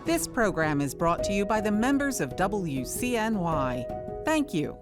This program is brought to you by the members of WCNY. Thank you.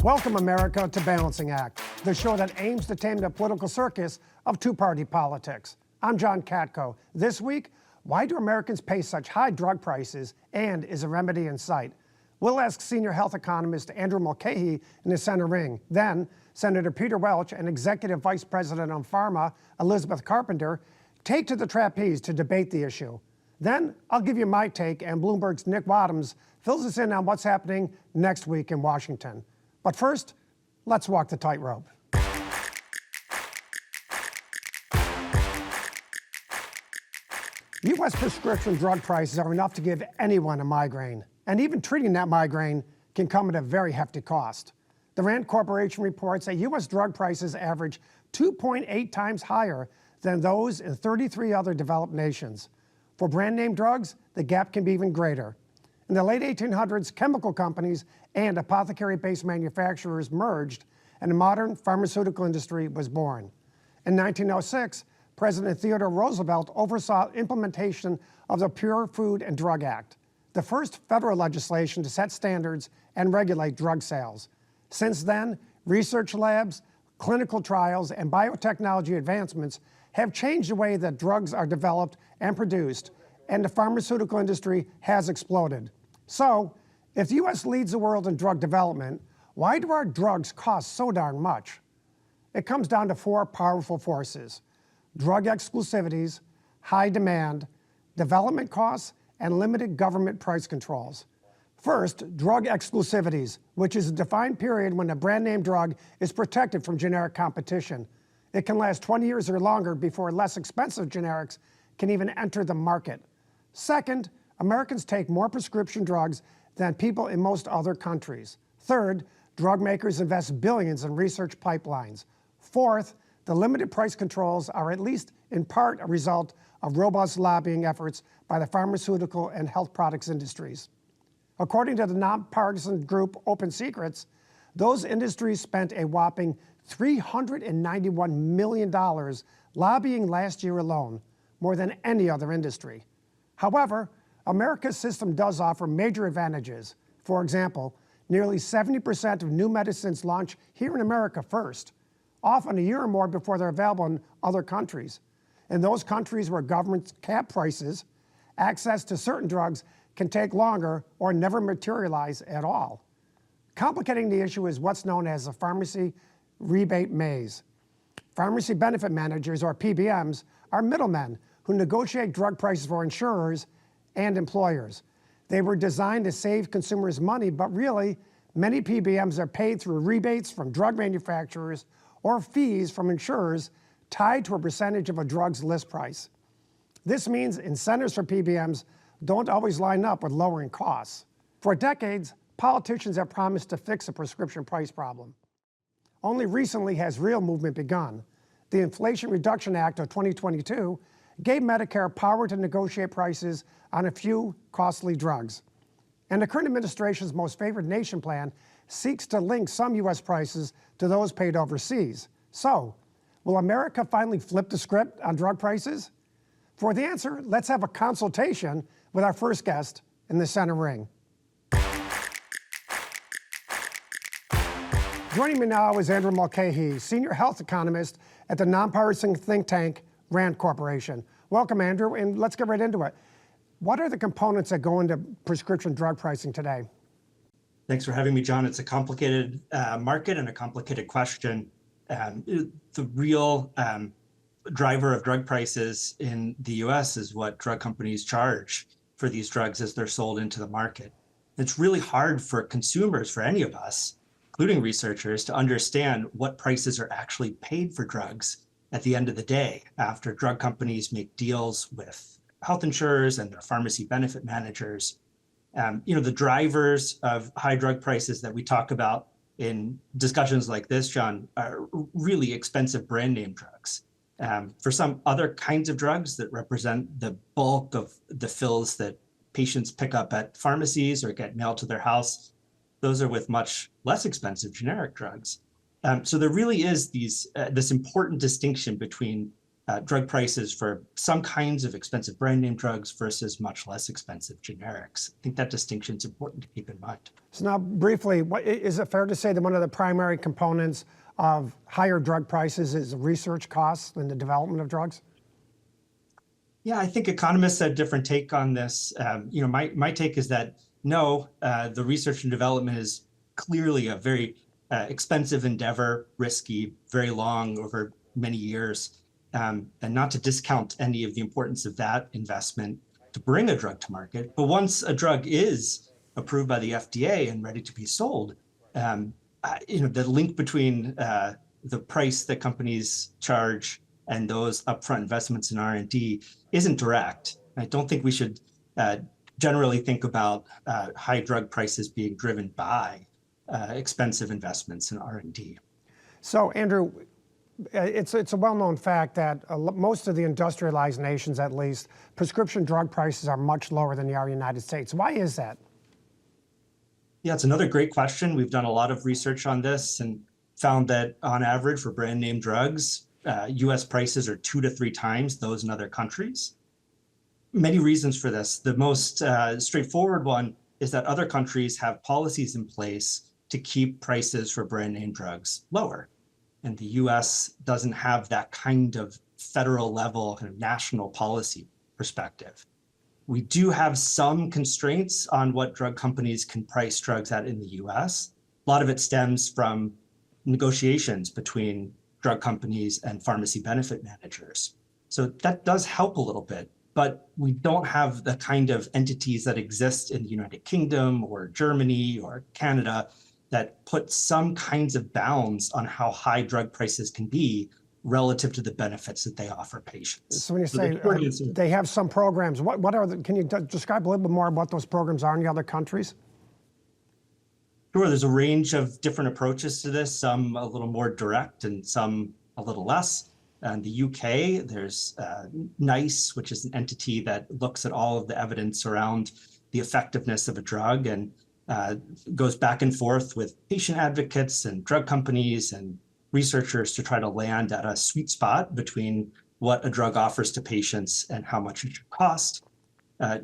Welcome, America, to Balancing Act, the show that aims to tame the political circus of two-party politics. I'm John Katko. This week, why do Americans pay such high drug prices, and is a remedy in sight? We'll ask senior health economist Andrew Mulcahy in the center ring. Then, Senator Peter Welch and Executive Vice President of PhRMA Elizabeth Carpenter take to the trapeze to debate the issue. Then, I'll give you my take, and Bloomberg's Nick Wadhams fills us in on what's happening next week in Washington. But first, let's walk the tightrope. U.S. prescription drug prices are enough to give anyone a migraine, and even treating that migraine can come at a very hefty cost. The Rand Corporation reports that U.S. drug prices average 2.8 times higher than those in 33 other developed nations. For brand-name drugs, the gap can be even greater. In the late 1800s, chemical companies and apothecary-based manufacturers merged, and the modern pharmaceutical industry was born. In 1906, President Theodore Roosevelt oversaw implementation of the Pure Food and Drug Act, the first federal legislation to set standards and regulate drug sales. Since then, research labs, clinical trials, and biotechnology advancements have changed the way that drugs are developed and produced, and the pharmaceutical industry has exploded. So, if the U.S. leads the world in drug development, why do our drugs cost so darn much? It comes down to four powerful forces: drug exclusivities, high demand, development costs, and limited government price controls. First, drug exclusivities, which is a defined period when a brand name drug is protected from generic competition. It can last 20 years or longer before less expensive generics can even enter the market. Second, Americans take more prescription drugs than people in most other countries. Third, drug makers invest billions in research pipelines. Fourth, the limited price controls are at least in part a result of robust lobbying efforts by the pharmaceutical and health products industries. According to the nonpartisan group Open Secrets, those industries spent a whopping $391 million lobbying last year alone, more than any other industry. However, America's system does offer major advantages. For example, nearly 70% of new medicines launch here in America first, often a year or more before they're available in other countries. In those countries where governments cap prices, access to certain drugs can take longer or never materialize at all. Complicating the issue is what's known as the pharmacy rebate maze. Pharmacy benefit managers, or PBMs, are middlemen who negotiate drug prices for insurers and employers. They were designed to save consumers money, but really, many PBMs are paid through rebates from drug manufacturers or fees from insurers tied to a percentage of a drug's list price. This means incentives for PBMs don't always line up with lowering costs. For decades, politicians have promised to fix the prescription price problem. Only recently has real movement begun. The Inflation Reduction Act of 2022 gave Medicare power to negotiate prices on a few costly drugs. And the current administration's most favored nation plan seeks to link some U.S. prices to those paid overseas. So, will America finally flip the script on drug prices? For the answer, let's have a consultation with our first guest in the center ring. Joining me now is Andrew Mulcahy, senior health economist at the nonpartisan think tank Rand Corporation. Welcome, Andrew, and let's get right into it. What are the components that go into prescription drug pricing today? Thanks for having me, John. It's a complicated market and a complicated question. The real driver of drug prices in the US is what drug companies charge for these drugs as they're sold into the market. It's really hard for consumers, for any of us, including researchers, to understand what prices are actually paid for drugs at the end of the day, after drug companies make deals with health insurers and their pharmacy benefit managers. The drivers of high drug prices that we talk about in discussions like this, John, are really expensive brand name drugs. For some other kinds of drugs that represent the bulk of the fills that patients pick up at pharmacies or get mailed to their house, those are with much less expensive generic drugs. So there really is this important distinction between drug prices for some kinds of expensive brand name drugs versus much less expensive generics. I think that distinction is important to keep in mind. So now briefly, is it fair to say that one of the primary components of higher drug prices is research costs in the development of drugs? Yeah, I think economists had a different take on this. My take is that no, the research and development is clearly a very expensive endeavor, risky, very long, over many years. And not to discount any of the importance of that investment to bring a drug to market. But once a drug is approved by the FDA and ready to be sold, the link between the price that companies charge and those upfront investments in R&D isn't direct. I don't think we should generally think about high drug prices being driven by expensive investments in R&D. So, Andrew, it's a well-known fact that most of the industrialized nations, at least, prescription drug prices are much lower than they are in the United States. Why is that? Yeah, it's another great question. We've done a lot of research on this and found that on average for brand name drugs, US prices are 2 to 3 times those in other countries. Many reasons for this. The most straightforward one is that other countries have policies in place to keep prices for brand name drugs lower. And the US doesn't have that kind of federal level kind of national policy perspective. We do have some constraints on what drug companies can price drugs at in the US. A lot of it stems from negotiations between drug companies and pharmacy benefit managers. So that does help a little bit, but we don't have the kind of entities that exist in the United Kingdom or Germany or Canada that put some kinds of bounds on how high drug prices can be relative to the benefits that they offer patients. So when you say they have some programs, what are can you describe a little bit more about what those programs are in the other countries? Sure, there's a range of different approaches to this, some a little more direct and some a little less. In the UK, there's NICE, which is an entity that looks at all of the evidence around the effectiveness of a drug and goes back and forth with patient advocates and drug companies and researchers to try to land at a sweet spot between what a drug offers to patients and how much it should cost.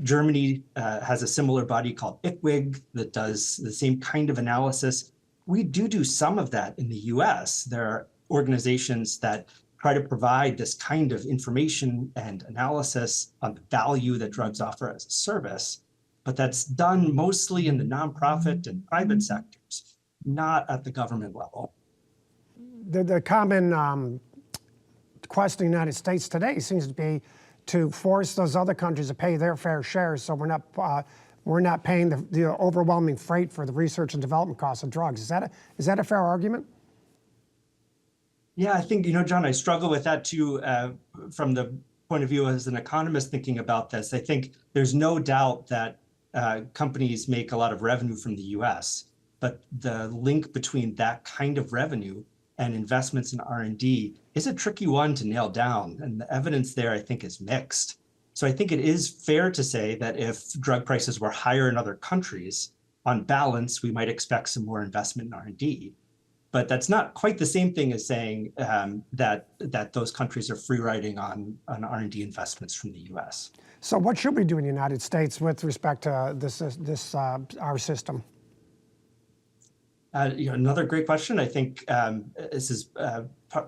Germany has a similar body called IQWiG that does the same kind of analysis. We do some of that in the US. There are organizations that try to provide this kind of information and analysis on the value that drugs offer as a service. But that's done mostly in the nonprofit and private sectors, not at the government level. The common question in the United States today seems to be to force those other countries to pay their fair share, so we're not paying the overwhelming freight for the research and development costs of drugs. Is that a fair argument? Yeah, I think, John, I struggle with that too, from the point of view as an economist thinking about this. I think there's no doubt that companies make a lot of revenue from the US, but the link between that kind of revenue and investments in R&D is a tricky one to nail down. And the evidence there, I think, is mixed. So I think it is fair to say that if drug prices were higher in other countries, on balance, we might expect some more investment in R&D. But that's not quite the same thing as saying that those countries are free riding on R&D investments from the US. So what should we do in the United States with respect to our system? Another great question. I think this is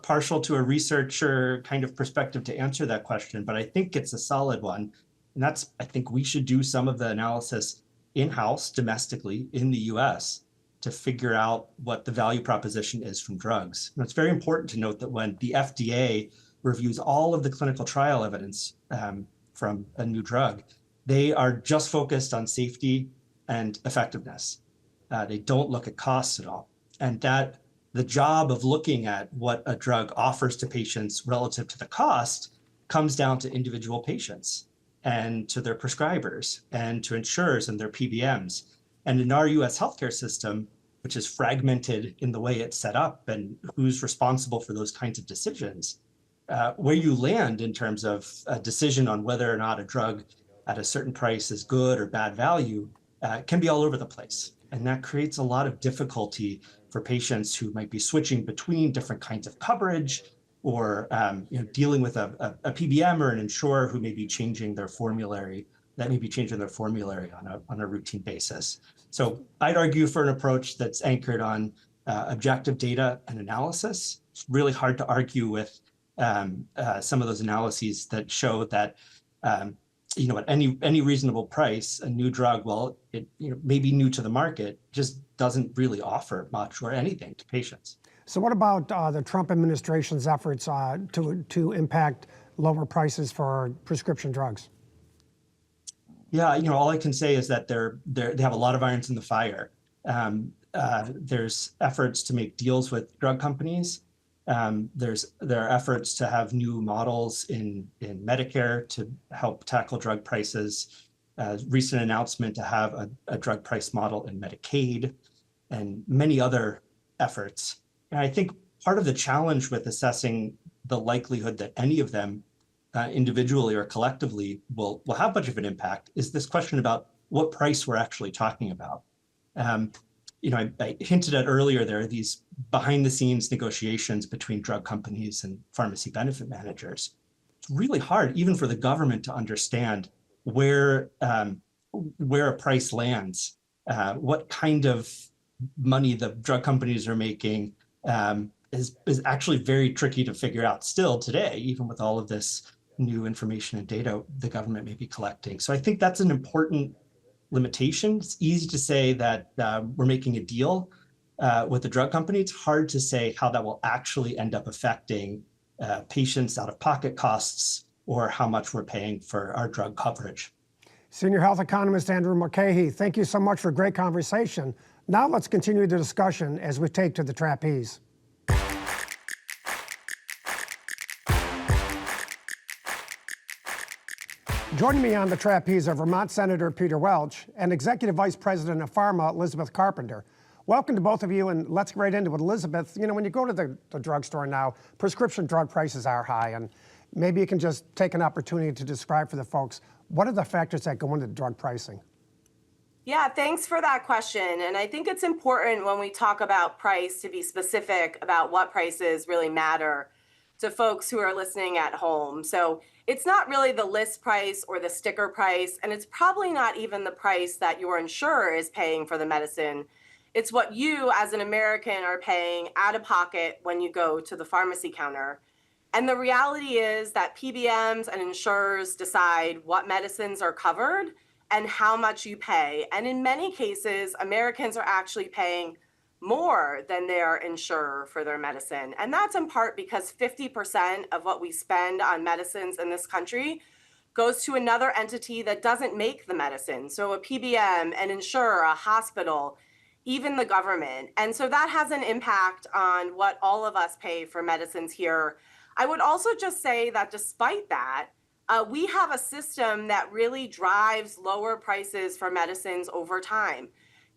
partial to a researcher kind of perspective to answer that question, but I think it's a solid one. And that's, I think we should do some of the analysis in-house, domestically, in the US, to figure out what the value proposition is from drugs. And it's very important to note that when the FDA reviews all of the clinical trial evidence from a new drug, they are just focused on safety and effectiveness. They don't look at costs at all. And that the job of looking at what a drug offers to patients relative to the cost comes down to individual patients and to their prescribers and to insurers and their PBMs. And in our US healthcare system, which is fragmented in the way it's set up and who's responsible for those kinds of decisions, where you land in terms of a decision on whether or not a drug at a certain price is good or bad value can be all over the place. And that creates a lot of difficulty for patients who might be switching between different kinds of coverage or dealing with a PBM or an insurer who may be changing their formulary, on a routine basis. So I'd argue for an approach that's anchored on objective data and analysis. It's really hard to argue with some of those analyses that show that at any reasonable price, a new drug, well, it may be new to the market, just doesn't really offer much or anything to patients. So what about the Trump administration's efforts to impact lower prices for prescription drugs? Yeah, all I can say is that they have a lot of irons in the fire. There's efforts to make deals with drug companies. There are efforts to have new models in Medicare to help tackle drug prices. Recent announcement to have a drug price model in Medicaid, and many other efforts. And I think part of the challenge with assessing the likelihood that any of them individually or collectively will have much of an impact is this question about what price we're actually talking about. I hinted at earlier, there are these behind the scenes negotiations between drug companies and pharmacy benefit managers. It's really hard, even for the government, to understand where a price lands, what kind of money the drug companies are making is actually very tricky to figure out still today, even with all of this new information and data the government may be collecting. So I think that's an important limitation. It's easy to say that we're making a deal with the drug company. It's hard to say how that will actually end up affecting patients' out-of-pocket costs or how much we're paying for our drug coverage. Senior health economist Andrew Mulcahy, thank you so much for a great conversation. Now let's continue the discussion as we take to the trapeze. Joining me on the trapeze are Vermont Senator Peter Welch and Executive Vice President of PhRMA Elizabeth Carpenter. Welcome to both of you, and let's get right into it. Elizabeth, when you go to the drugstore now, prescription drug prices are high, and maybe you can just take an opportunity to describe for the folks, what are the factors that go into drug pricing? Yeah, thanks for that question. And I think it's important when we talk about price to be specific about what prices really matter to folks who are listening at home. So it's not really the list price or the sticker price, and it's probably not even the price that your insurer is paying for the medicine. It's what you as an American are paying out of pocket when you go to the pharmacy counter. And the reality is that PBMs and insurers decide what medicines are covered and how much you pay. And in many cases, Americans are actually paying more than their insurer for their medicine. And that's in part because 50% of what we spend on medicines in this country goes to another entity that doesn't make the medicine. So a PBM, an insurer, a hospital, even the government. And so that has an impact on what all of us pay for medicines here. I would also just say that despite that, we have a system that really drives lower prices for medicines over time.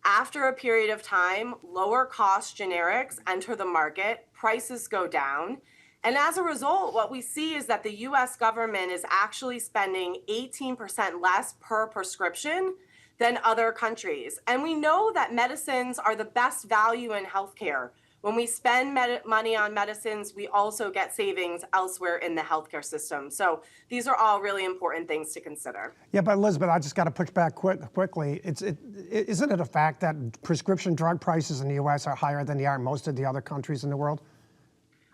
After a period of time, lower cost generics enter the market, prices go down. And as a result, what we see is that the US government is actually spending 18% less per prescription than other countries. And we know that medicines are the best value in healthcare. When we spend money on medicines, we also get savings elsewhere in the healthcare system. So these are all really important things to consider. Yeah, but Elizabeth, I just got to push back quickly. Isn't it a fact that prescription drug prices in the U.S. are higher than they are in most of the other countries in the world?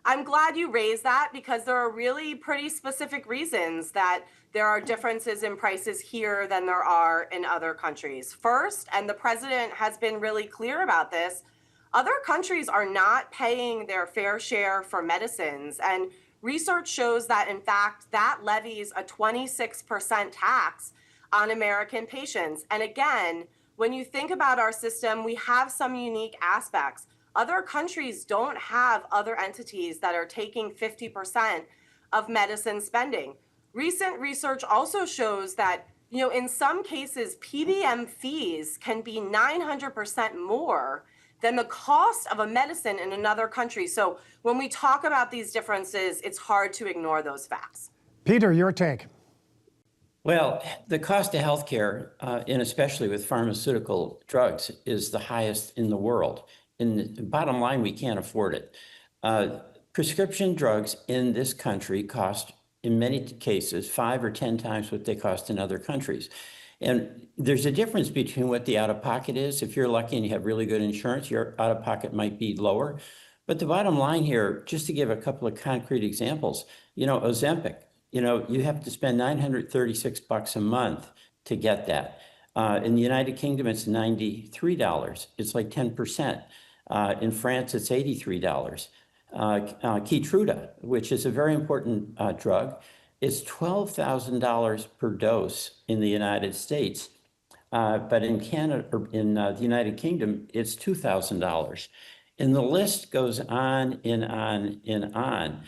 I'm glad you raised that because there are really pretty specific reasons that there are differences in prices here than there are in other countries. First, and the president has been really clear about this, other countries are not paying their fair share for medicines. And research shows that, in fact, that levies a 26% tax on American patients. And again, when you think about our system, we have some unique aspects. Other countries don't have other entities that are taking 50% of medicine spending. Recent research also shows that, in some cases, PBM fees can be 900% more than the cost of a medicine in another country. So when we talk about these differences, it's hard to ignore those facts. Peter, your take. Well, the cost of healthcare, and especially with pharmaceutical drugs, is the highest in the world. And the bottom line, we can't afford it. Prescription drugs in this country cost, in many cases, 5 or 10 times what they cost in other countries. And there's a difference between what the out-of-pocket is. If you're lucky and you have really good insurance, your out-of-pocket might be lower. But the bottom line here, just to give a couple of concrete examples, Ozempic, you have to spend $936 a month to get that. In the United Kingdom, it's $93. It's like 10%. In France, it's $83. Keytruda, which is a very important drug, is $12,000 per dose in the United States. But in Canada, or in the United Kingdom, it's $2,000. And the list goes on and on and on.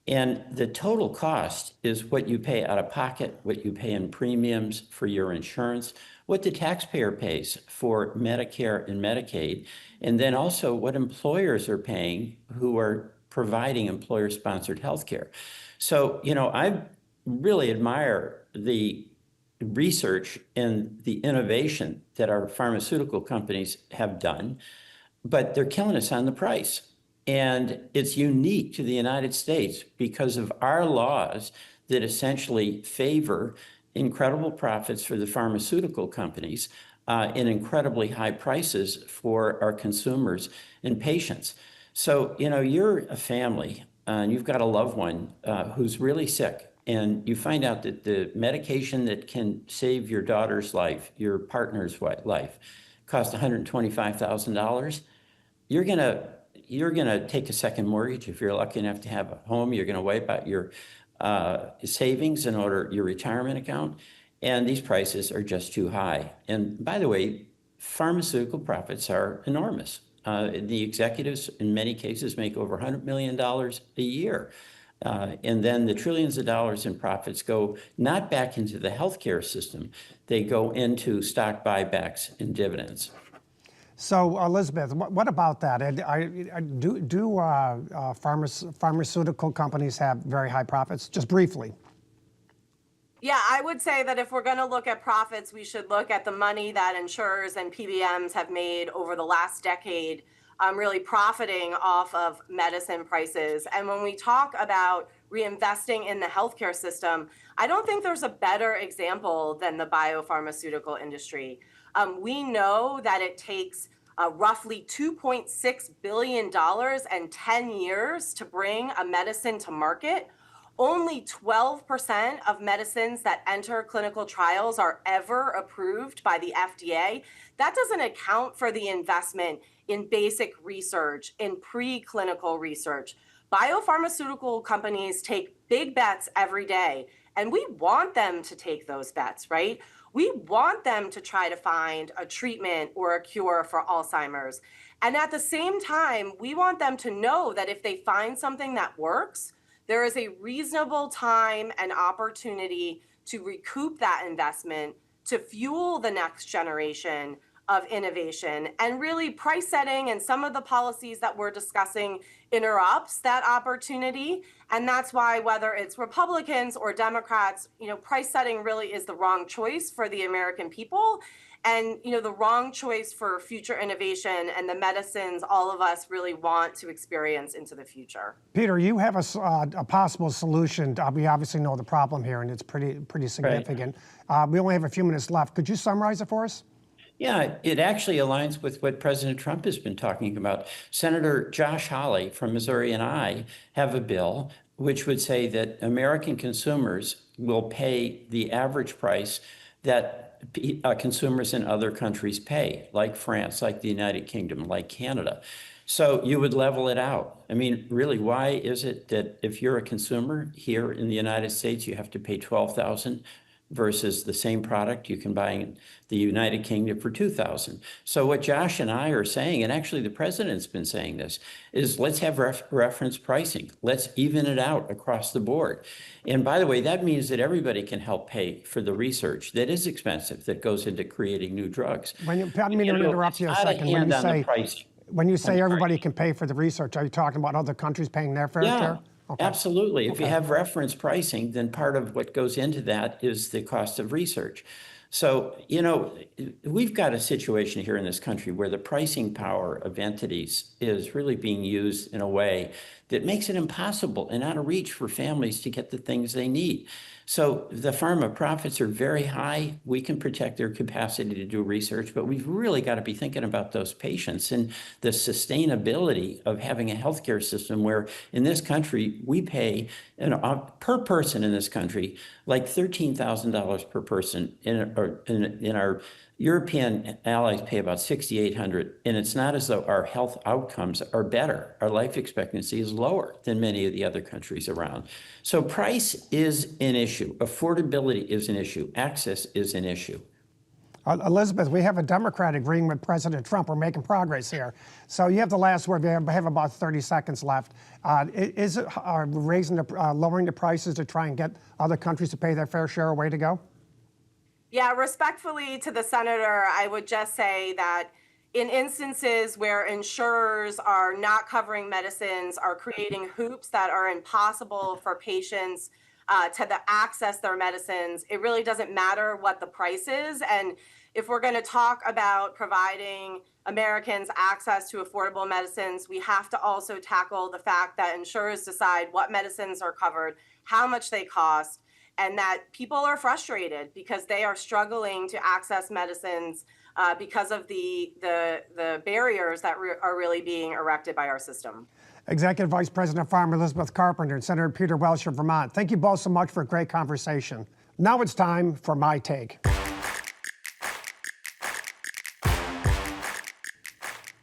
And the total cost is what you pay out of pocket, what you pay in premiums for your insurance, what the taxpayer pays for Medicare and Medicaid, and then also what employers are paying who are providing employer-sponsored health care. So, I really admire the research and the innovation that our pharmaceutical companies have done, but they're killing us on the price. And it's unique to the United States because of our laws that essentially favor incredible profits for the pharmaceutical companies and incredibly high prices for our consumers and patients. So, you're a family and you've got a loved one who's really sick, and you find out that the medication that can save your daughter's life, your partner's life, costs $125,000. You're gonna take a second mortgage if you're lucky enough to have a home. You're gonna wipe out your savings in order your retirement account, and these prices are just too high. And by the way, pharmaceutical profits are enormous. The executives in many cases make over $100 million a year. And then the trillions of dollars in profits go not back into the healthcare system, they go into stock buybacks and dividends. So, Elizabeth, what about that? Do pharmaceutical companies have very high profits? Just briefly. Yeah, I would say that if we're going to look at profits, we should look at the money that insurers and PBMs have made over the last decade, really profiting off of medicine prices. And when we talk about reinvesting in the healthcare system, I don't think there's a better example than the biopharmaceutical industry. We know that it takes roughly $2.6 billion and 10 years to bring a medicine to market. Only 12% of medicines that enter clinical trials are ever approved by the FDA. That doesn't account for the investment in basic research, in preclinical research. Biopharmaceutical companies take big bets every day, and we want them to take those bets, right? We want them to try to find a treatment or a cure for Alzheimer's. And at the same time, we want them to know that if they find something that works, there is a reasonable time and opportunity to recoup that investment, to fuel the next generation of innovation. And really, price setting and some of the policies that we're discussing interrupts that opportunity. And that's why, whether it's Republicans or Democrats, price setting really is the wrong choice for the American people, and the wrong choice for future innovation and the medicines all of us really want to experience into the future. Peter, you have a possible solution. We obviously know the problem here, and it's pretty significant. Right. We only have a few minutes left. Could you summarize it for us? Yeah, it actually aligns with what President Trump has been talking about. Senator Josh Hawley from Missouri and I have a bill which would say that American consumers will pay the average price that consumers in other countries pay, like France, like the United Kingdom, like Canada. So you would level it out. I mean, really, why is it that if you're a consumer here in the United States, you have to pay $12,000 versus the same product you can buy in the United Kingdom for $2,000? So what Josh and I are saying, and actually the president's been saying this, is let's have reference pricing. Let's even it out across the board. And by the way, that means that everybody can help pay for the research that is expensive, that goes into creating new drugs. I didn't mean to interrupt you a second. When you say When you say everybody can pay for the research, are you talking about other countries paying their fair Yeah, share? Okay. absolutely. If you Okay. have reference pricing, then part of what goes into that is the cost of research. So, we've got a situation here in this country where the pricing power of entities is really being used in a way that makes it impossible and out of reach for families to get the things they need. So the pharma profits are very high. We can protect their capacity to do research, but we've really got to be thinking about those patients and the sustainability of having a healthcare system where in this country, we pay per person in this country, like $13,000 per person. In our European allies pay about $6,800, and it's not as though our health outcomes are better. Our life expectancy is lower than many of the other countries around. So price is an issue. Affordability is an issue. Access is an issue. Elizabeth, we have a Democrat agreeing with President Trump. We're making progress here. So you have the last word. We have about 30 seconds left. Is it lowering the prices to try and get other countries to pay their fair share a way to go? Yeah, respectfully to the senator, I would just say that in instances where insurers are not covering medicines, are creating hoops that are impossible for patients to access their medicines, it really doesn't matter what the price is. And if we're going to talk about providing Americans access to affordable medicines, we have to also tackle the fact that insurers decide what medicines are covered, how much they cost, and that people are frustrated because they are struggling to access medicines because of the barriers that are really being erected by our system. Executive Vice President of PhRMA Elizabeth Carpenter and Senator Peter Welch of Vermont. Thank you both so much for a great conversation. Now it's time for my take.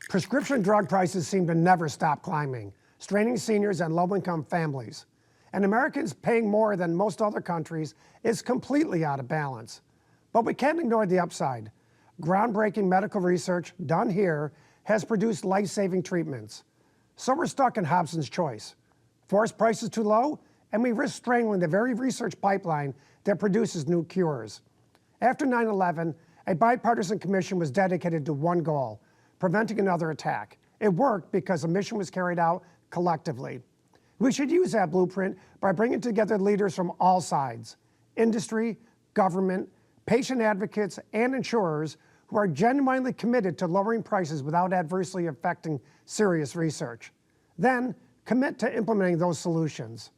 Prescription drug prices seem to never stop climbing, straining seniors and low-income families. And Americans paying more than most other countries is completely out of balance. But we can't ignore the upside. Groundbreaking medical research done here has produced life-saving treatments. So we're stuck in Hobson's choice. Force prices too low, and we risk strangling the very research pipeline that produces new cures. After 9/11, a bipartisan commission was dedicated to one goal: preventing another attack. It worked because the mission was carried out collectively. We should use that blueprint by bringing together leaders from all sides: industry, government, patient advocates, and insurers who are genuinely committed to lowering prices without adversely affecting serious research. Then, commit to implementing those solutions.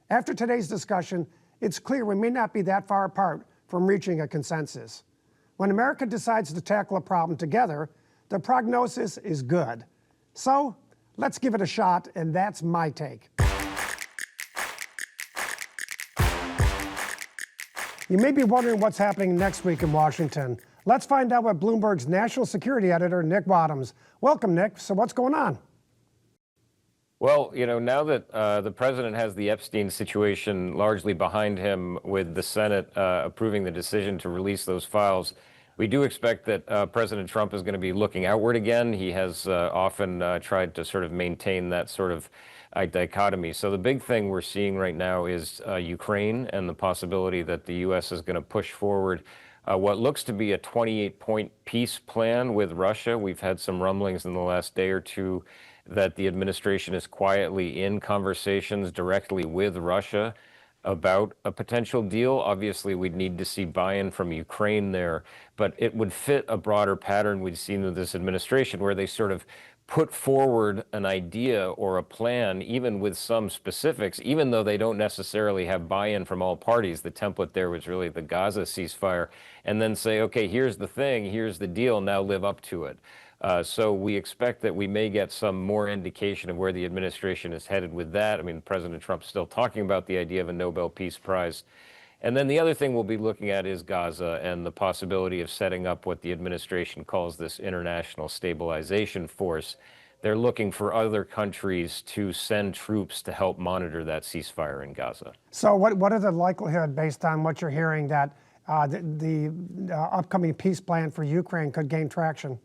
After today's discussion, it's clear we may not be that far apart from reaching a consensus. When America decides to tackle a problem together, the prognosis is good. So, let's give it a shot, and that's my take. You may be wondering what's happening next week in Washington. Let's find out with Bloomberg's national security editor, Nick Wadhams. Welcome, Nick. So what's going on? Well, now that the president has the Epstein situation largely behind him with the Senate approving the decision to release those files, we do expect that President Trump is going to be looking outward again. He has often tried to sort of maintain that sort of dichotomy. So the big thing we're seeing right now is Ukraine and the possibility that the U.S. is going to push forward what looks to be a 28-point peace plan with Russia. We've had some rumblings in the last day or two that the administration is quietly in conversations directly with Russia about a potential deal. Obviously, we'd need to see buy-in from Ukraine there, but it would fit a broader pattern we've seen with this administration where they sort of put forward an idea or a plan, even with some specifics, even though they don't necessarily have buy-in from all parties. The template there was really the Gaza ceasefire, and then say, okay, here's the thing, here's the deal, now live up to it. So we expect that we may get some more indication of where the administration is headed with that. I mean, President Trump's still talking about the idea of a Nobel Peace Prize. And then the other thing we'll be looking at is Gaza and the possibility of setting up what the administration calls this international stabilization force. They're looking for other countries to send troops to help monitor that ceasefire in Gaza. So what are the likelihood, based on what you're hearing, that the upcoming peace plan for Ukraine could gain traction?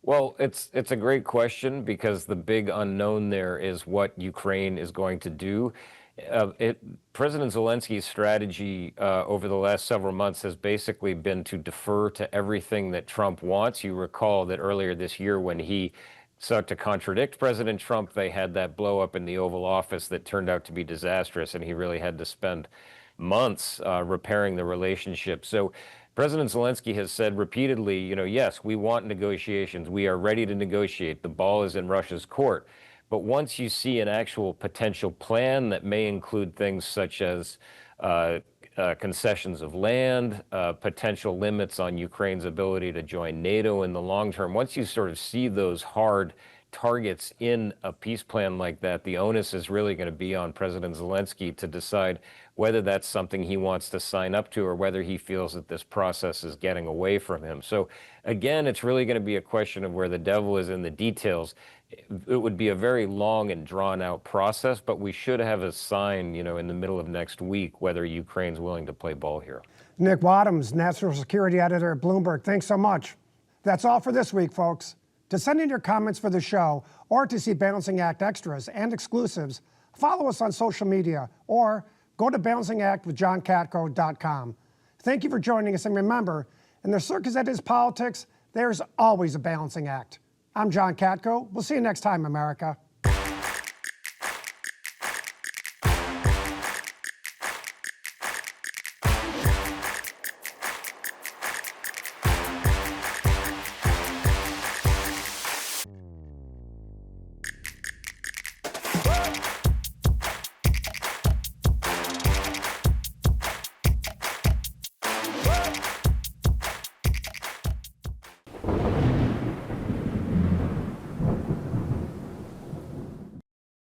Well, it's a great question because the big unknown there is what Ukraine is going to do. President Zelensky's strategy over the last several months has basically been to defer to everything that Trump wants. You recall that earlier this year when he sought to contradict President Trump, they had that blow up in the Oval Office that turned out to be disastrous, and he really had to spend months repairing the relationship. So President Zelensky has said repeatedly, yes, we want negotiations. We are ready to negotiate. The ball is in Russia's court. But once you see an actual potential plan that may include things such as concessions of land, potential limits on Ukraine's ability to join NATO in the long term, once you sort of see those hard targets in a peace plan like that, the onus is really going to be on President Zelensky to decide whether that's something he wants to sign up to or whether he feels that this process is getting away from him. So again, it's really going to be a question of where the devil is in the details. It would be a very long and drawn out process, but we should have a sign, in the middle of next week, whether Ukraine's willing to play ball here. Nick Wadhams, National Security Editor at Bloomberg, thanks so much. That's all for this week, folks. To send in your comments for the show or to see Balancing Act extras and exclusives, follow us on social media or go to balancingactwithjohnkatko.com. Thank you for joining us, and remember, in the circus that is politics, there's always a balancing act. I'm John Katko. We'll see you next time, America.